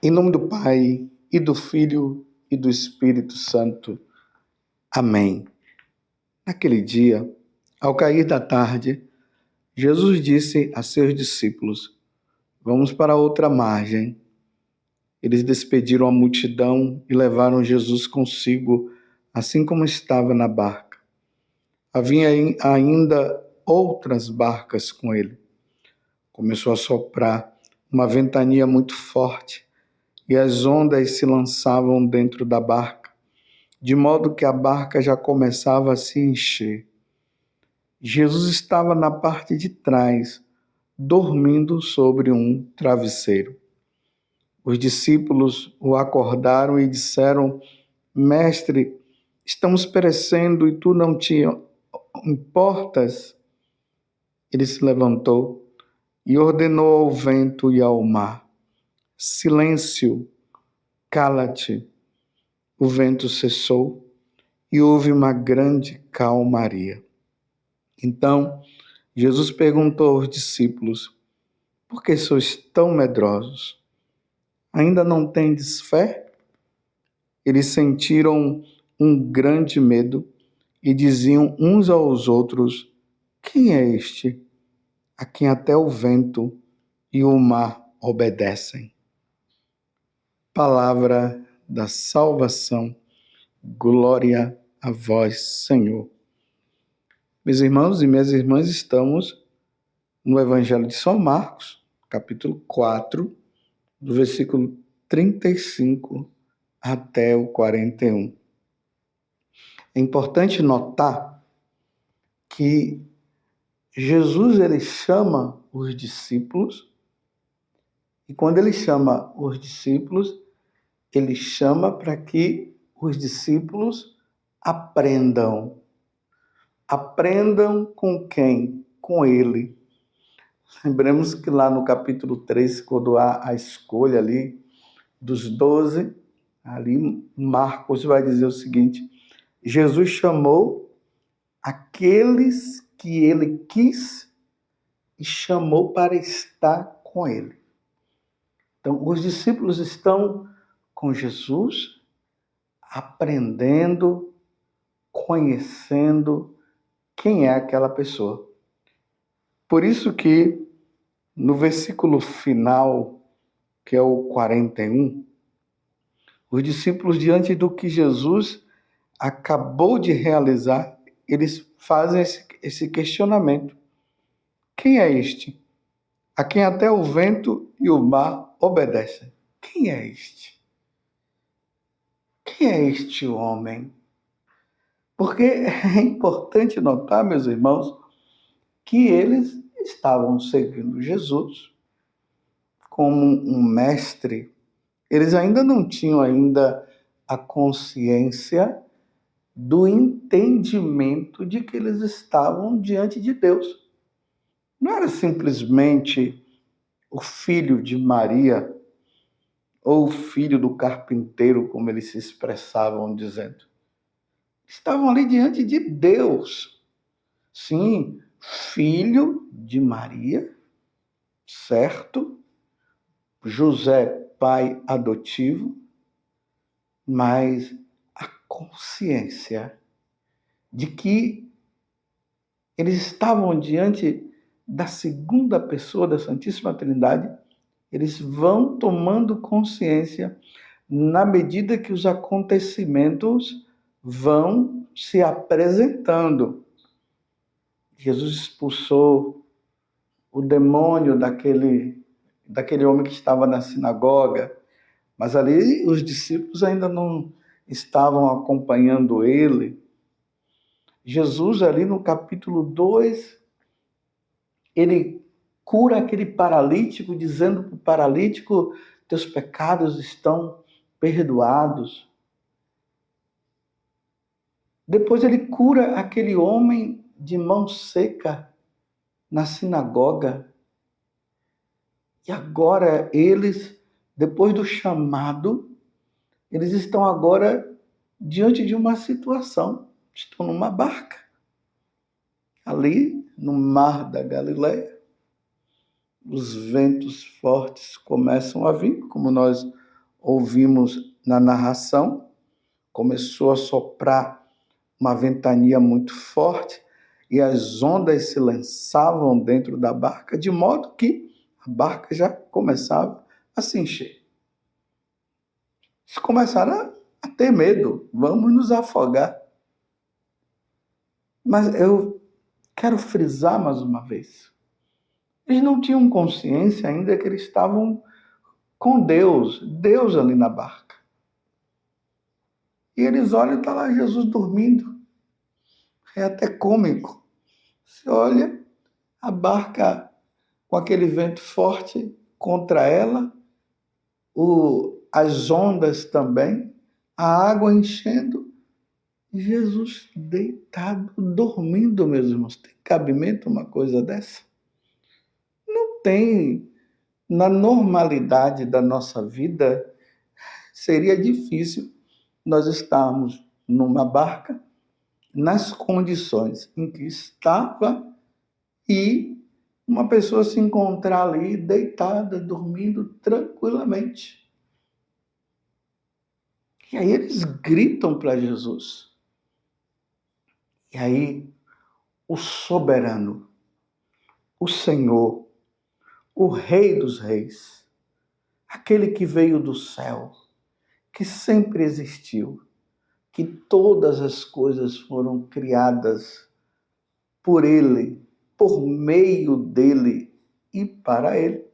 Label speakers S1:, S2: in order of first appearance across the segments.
S1: Em nome do Pai, e do Filho, e do Espírito Santo. Amém. Naquele dia, ao cair da tarde, Jesus disse a seus discípulos: Vamos para outra margem. Eles despediram a multidão e levaram Jesus consigo, assim como estava na barca. Havia ainda outras barcas com ele. Começou a soprar uma ventania muito forte e as ondas se lançavam dentro da barca, de modo que a barca já começava a se encher. Jesus estava na parte de trás, dormindo sobre um travesseiro. Os discípulos o acordaram e disseram: Mestre, estamos perecendo e tu não te importas? Ele se levantou e ordenou ao vento e ao mar: Silêncio, cala-te. O vento cessou e houve uma grande calmaria. Então, Jesus perguntou aos discípulos: Por que sois tão medrosos? Ainda não tendes fé? Eles sentiram um grande medo e diziam uns aos outros: Quem é este, a quem até o vento e o mar obedecem? Palavra da salvação. Glória a vós, Senhor. Meus irmãos e minhas irmãs, estamos no Evangelho de São Marcos, capítulo 4, do versículo 35 até o 41. É importante notar que Jesus ele chama os discípulos, e quando ele chama os discípulos, ele chama para que os discípulos aprendam. Aprendam com quem? Com ele. Lembremos que lá no capítulo 3, quando há a escolha ali dos 12, ali Marcos vai dizer o seguinte: Jesus chamou aqueles que ele quis e chamou para estar com ele. Então, os discípulos estão com Jesus, aprendendo, conhecendo quem é aquela pessoa. Por isso que no versículo final, que é o 41, os discípulos, diante do que Jesus acabou de realizar, eles fazem esse questionamento. Quem é este? A quem até o vento e o mar obedecem. Quem é este? Quem é este homem? Porque é importante notar, meus irmãos, que eles estavam seguindo Jesus como um mestre. Eles ainda não tinham a consciência do entendimento de que eles estavam diante de Deus. Não era simplesmente o filho de Maria ou o filho do carpinteiro, como eles se expressavam dizendo. Estavam ali diante de Deus. Sim, filho de Maria, certo? José, pai adotivo, mas a consciência de que eles estavam diante da segunda pessoa da Santíssima Trindade, eles vão tomando consciência na medida que os acontecimentos vão se apresentando. Jesus expulsou o demônio daquele homem que estava na sinagoga, mas ali os discípulos ainda não estavam acompanhando ele. Jesus, ali no capítulo 2, ele cura aquele paralítico, dizendo para o paralítico: teus pecados estão perdoados. Depois ele cura aquele homem de mão seca na sinagoga. E agora eles, depois do chamado, eles estão agora diante de uma situação. Estão numa barca, ali no mar da Galileia. Os ventos fortes começam a vir, como nós ouvimos na narração, começou a soprar uma ventania muito forte e as ondas se lançavam dentro da barca, de modo que a barca já começava a se encher. Eles começaram a ter medo, vamos nos afogar. Mas eu quero frisar mais uma vez, eles não tinham consciência ainda que eles estavam com Deus ali na barca. E eles olham e está lá Jesus dormindo. É até cômico. Você olha a barca com aquele vento forte contra ela, as ondas também, a água enchendo, e Jesus deitado, dormindo, meus irmãos. Tem cabimento uma coisa dessa? Não tem. Na normalidade da nossa vida, seria difícil nós estarmos numa barca nas condições em que estava e uma pessoa se encontrar ali deitada, dormindo tranquilamente. E aí eles gritam para Jesus. E aí o soberano, o Senhor, o Rei dos Reis, aquele que veio do céu, que sempre existiu, que todas as coisas foram criadas por Ele, por meio dele e para Ele.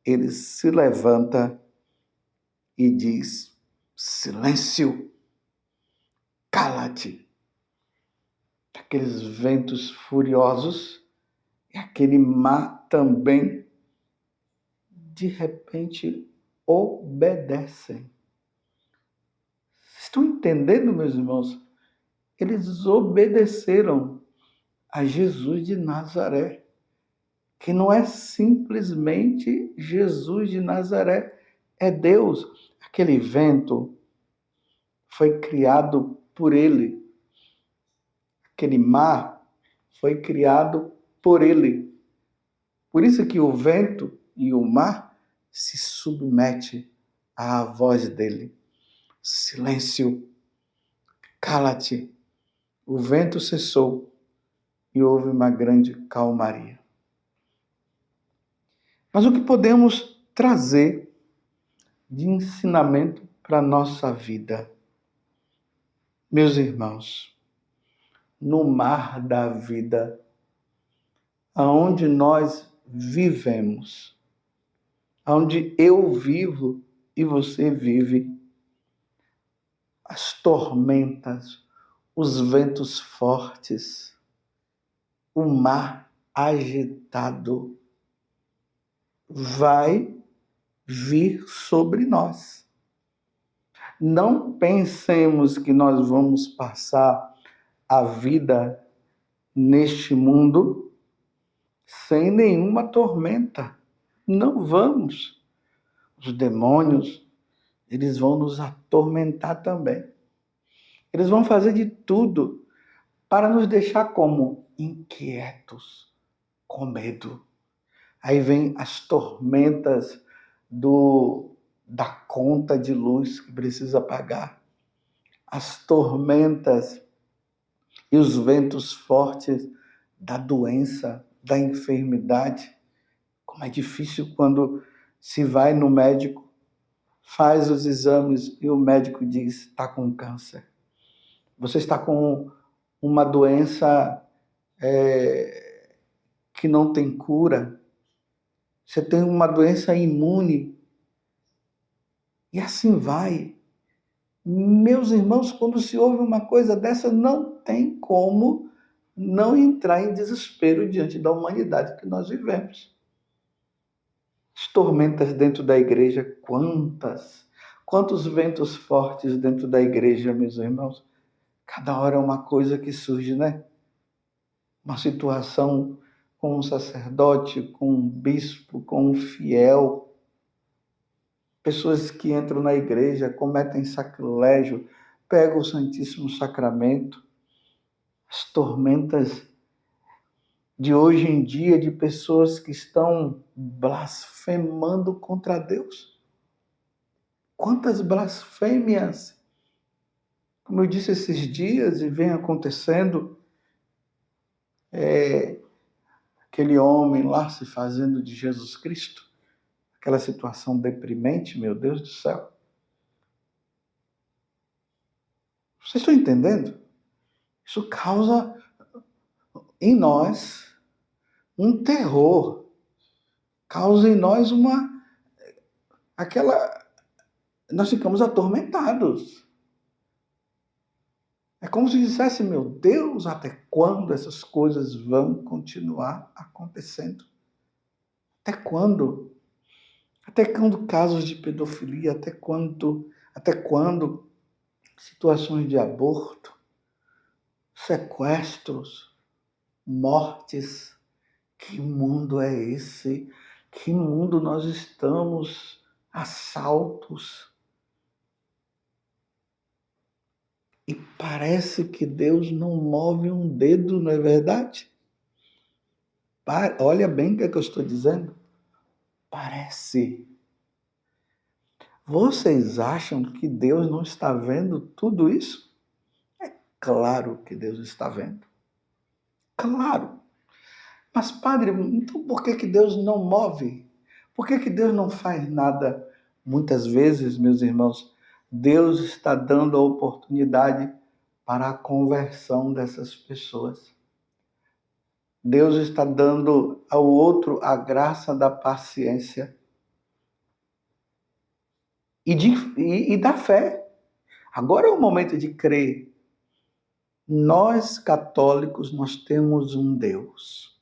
S1: Ele se levanta e diz: silêncio, cala-te. Aqueles ventos furiosos e aquele mar também, de repente, obedecem. Estão entendendo, meus irmãos? Eles obedeceram a Jesus de Nazaré, que não é simplesmente Jesus de Nazaré, é Deus. Aquele vento foi criado por Ele. Aquele mar foi criado por Ele. Por isso que o vento e o mar se submetem à voz dele. Silêncio, cala-te. O vento cessou e houve uma grande calmaria. Mas o que podemos trazer de ensinamento para a nossa vida? Meus irmãos, no mar da vida, aonde nós vivemos, aonde eu vivo e você vive, as tormentas, os ventos fortes, o mar agitado vai vir sobre nós. Não pensemos que nós vamos passar a vida neste mundo sem nenhuma tormenta. Não vamos. Os demônios, eles vão nos atormentar também. Eles vão fazer de tudo para nos deixar como? Inquietos, com medo. Aí vem as tormentas da conta de luz que precisa pagar. As tormentas e os ventos fortes da doença, da enfermidade. Como é difícil quando se vai no médico, faz os exames e o médico diz: está com câncer. Você está com uma doença que não tem cura. Você tem uma doença imune. E assim vai. Meus irmãos, quando se ouve uma coisa dessa, não tem como não entrar em desespero diante da humanidade que nós vivemos. As tormentas dentro da igreja, quantas? Quantos ventos fortes dentro da igreja, meus irmãos? Cada hora é uma coisa que surge, né? Uma situação com um sacerdote, com um bispo, com um fiel. Pessoas que entram na igreja, cometem sacrilégio, pegam o Santíssimo Sacramento. As tormentas de hoje em dia de pessoas que estão blasfemando contra Deus. Quantas blasfêmias, como eu disse esses dias e vem acontecendo, aquele homem lá se fazendo de Jesus Cristo, aquela situação deprimente, meu Deus do céu. Vocês estão entendendo? Isso causa em nós um terror, causa em nós nós ficamos atormentados. É como se dissesse, meu Deus, até quando essas coisas vão continuar acontecendo? Até quando? Até quando casos de pedofilia? Até quando situações de aborto, sequestros, mortes? Que mundo é esse? Que mundo nós estamos? Assaltos. E parece que Deus não move um dedo, não é verdade? Olha bem o que é que eu estou dizendo. Parece. Vocês acham que Deus não está vendo tudo isso? É claro que Deus está vendo. Claro. Mas, padre, então por que Deus não move? Por que Deus não faz nada? Muitas vezes, meus irmãos, Deus está dando a oportunidade para a conversão dessas pessoas. Deus está dando ao outro a graça da paciência e da fé. Agora é o momento de crer. Nós, católicos, nós temos um Deus.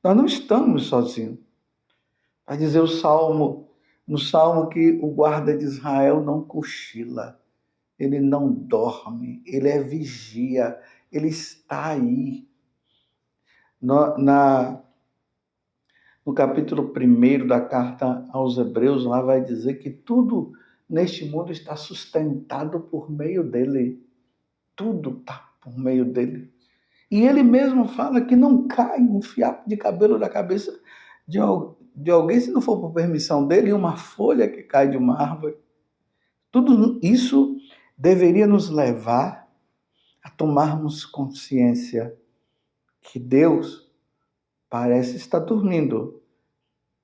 S1: Nós não estamos sozinhos. Vai dizer no Salmo que o guarda de Israel não cochila, ele não dorme, ele é vigia, ele está aí. No capítulo 1 da carta aos Hebreus, lá vai dizer que tudo neste mundo está sustentado por meio dele. Tudo está por meio dele. E ele mesmo fala que não cai um fiapo de cabelo da cabeça de alguém se não for por permissão dele, uma folha que cai de uma árvore. Tudo isso deveria nos levar a tomarmos consciência que Deus parece estar dormindo,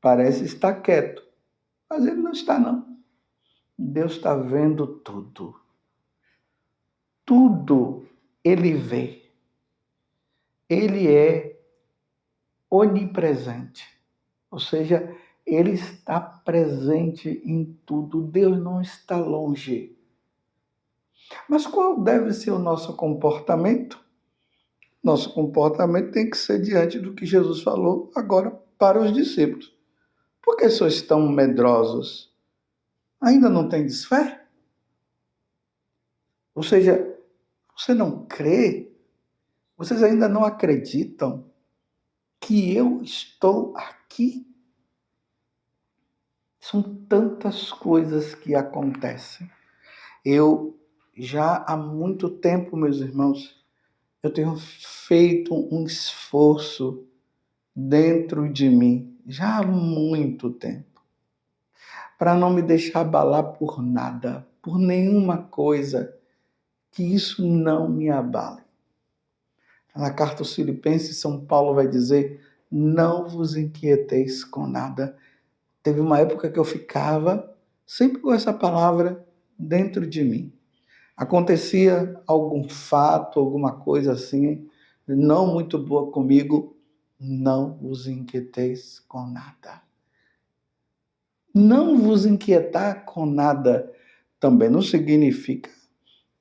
S1: parece estar quieto, mas ele não está, não. Deus está vendo tudo. Tudo ele vê. Ele é onipresente. Ou seja, ele está presente em tudo. Deus não está longe. Mas qual deve ser o nosso comportamento? Nosso comportamento tem que ser diante do que Jesus falou agora para os discípulos. Por que sois tão medrosos? Ainda não tem fé? Ou seja, você não crê? Vocês ainda não acreditam que eu estou aqui? São tantas coisas que acontecem. Eu já há muito tempo, meus irmãos, eu tenho feito um esforço dentro de mim, já há muito tempo, para não me deixar abalar por nada, por nenhuma coisa, que isso não me abale. Na carta aos Filipenses, São Paulo vai dizer: não vos inquieteis com nada. Teve uma época que eu ficava sempre com essa palavra dentro de mim. Acontecia algum fato, alguma coisa assim, não muito boa comigo, não vos inquieteis com nada. Não vos inquietar com nada também não significa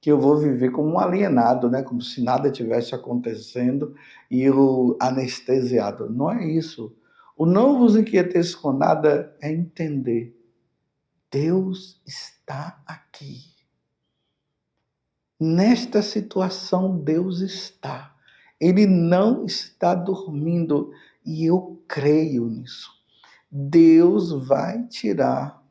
S1: que eu vou viver como um alienado, né? Como se nada tivesse acontecendo e eu anestesiado. Não é isso. O não vos inquieteis com nada é entender. Deus está aqui. Nesta situação, Deus está. Ele não está dormindo e eu creio nisso. Deus vai tirar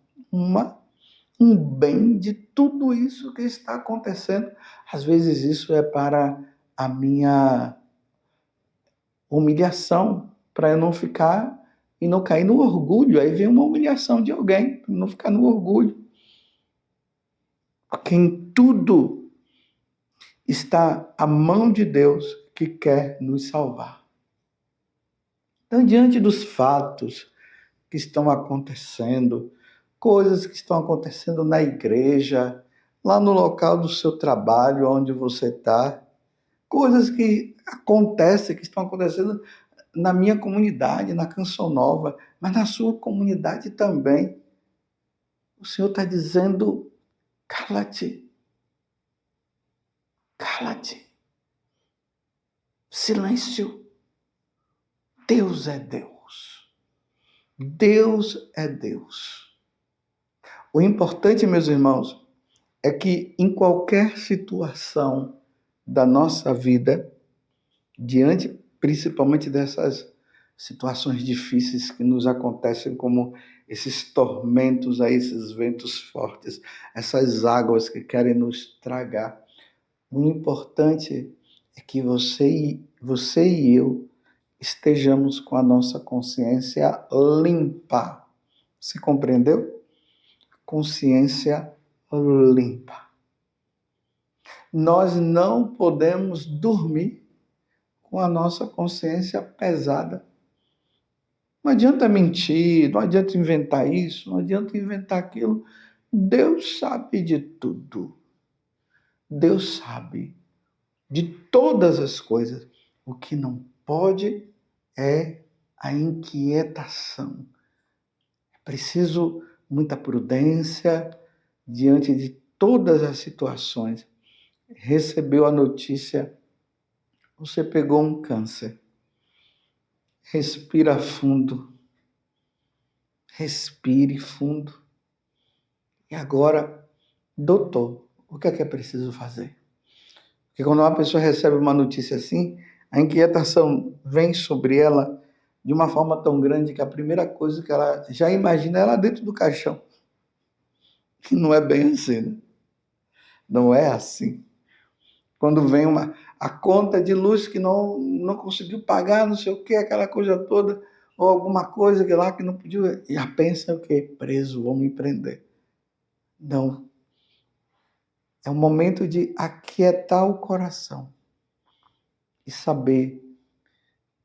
S1: um bem de tudo isso que está acontecendo. Às vezes isso é para a minha humilhação, para eu não ficar e não cair no orgulho. Aí vem uma humilhação de alguém, para não ficar no orgulho. Porque em tudo está a mão de Deus que quer nos salvar. Então, diante dos fatos que estão acontecendo, coisas que estão acontecendo na igreja, lá no local do seu trabalho, onde você está, coisas que acontecem, que estão acontecendo na minha comunidade, na Canção Nova, mas na sua comunidade também. O Senhor está dizendo, cala-te, cala-te, silêncio. Deus é Deus. Deus é Deus. O importante, meus irmãos, é que em qualquer situação da nossa vida, diante principalmente dessas situações difíceis que nos acontecem, como esses tormentos aí, esses ventos fortes, essas águas que querem nos tragar, o importante é que você e eu estejamos com a nossa consciência limpa. Você compreendeu? Consciência limpa. Nós não podemos dormir com a nossa consciência pesada. Não adianta mentir, não adianta inventar isso, não adianta inventar aquilo. Deus sabe de tudo. Deus sabe de todas as coisas. O que não pode é a inquietação. É preciso muita prudência diante de todas as situações. Recebeu a notícia, você pegou um câncer. Respira fundo. Respire fundo. E agora, doutor, o que é preciso fazer? Porque quando uma pessoa recebe uma notícia assim, a inquietação vem sobre ela de uma forma tão grande que a primeira coisa que ela já imagina é ela dentro do caixão. E não é bem assim, né? Não é assim. Quando vem a conta de luz que não conseguiu pagar, não sei o que, aquela coisa toda, ou alguma coisa que lá que não podia, já pensa o quê? Preso, vão me prender. Não. É um momento de aquietar o coração e saber,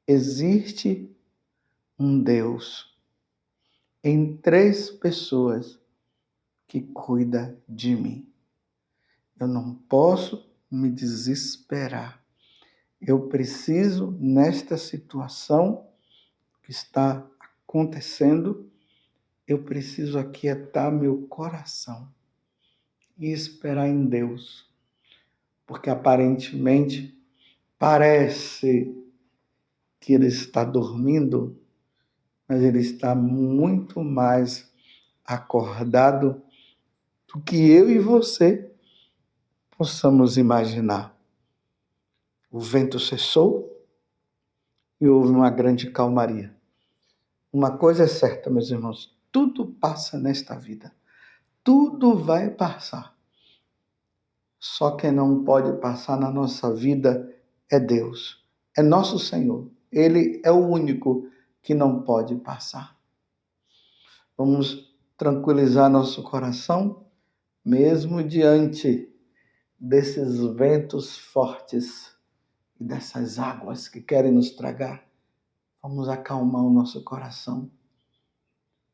S1: existe um Deus em 3 pessoas que cuida de mim. Eu não posso me desesperar. Eu preciso, nesta situação que está acontecendo, eu preciso aquietar meu coração e esperar em Deus. Porque aparentemente parece que ele está dormindo, mas ele está muito mais acordado do que eu e você possamos imaginar. O vento cessou e houve uma grande calmaria. Uma coisa é certa, meus irmãos, tudo passa nesta vida. Tudo vai passar. Só quem não pode passar na nossa vida é Deus. É nosso Senhor. Ele é o único que não pode passar. Vamos tranquilizar nosso coração, mesmo diante desses ventos fortes e dessas águas que querem nos tragar. Vamos acalmar o nosso coração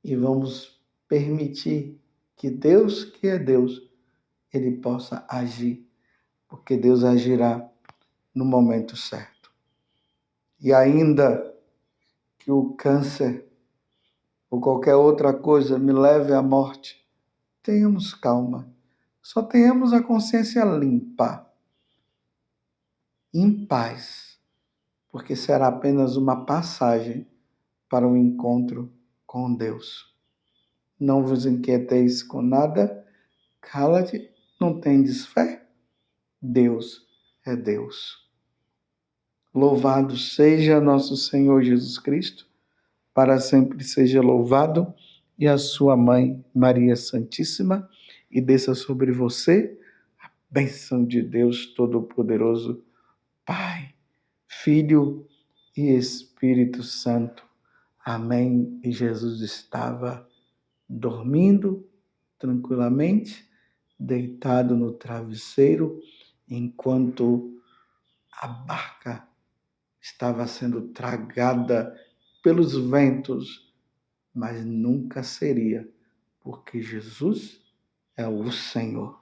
S1: e vamos permitir que Deus, que é Deus, ele possa agir, porque Deus agirá no momento certo. E ainda que o câncer ou qualquer outra coisa me leve à morte, tenhamos calma. Só tenhamos a consciência limpa, em paz, porque será apenas uma passagem para o encontro com Deus. Não vos inquieteis com nada, cala-te, não tendes fé? Deus é Deus. Louvado seja nosso Senhor Jesus Cristo, para sempre seja louvado, e a sua mãe, Maria Santíssima, e desça sobre você a bênção de Deus Todo-Poderoso, Pai, Filho e Espírito Santo. Amém. E Jesus estava dormindo tranquilamente, deitado no travesseiro, enquanto a barca estava sendo tragada pelos ventos, mas nunca seria, porque Jesus é o Senhor.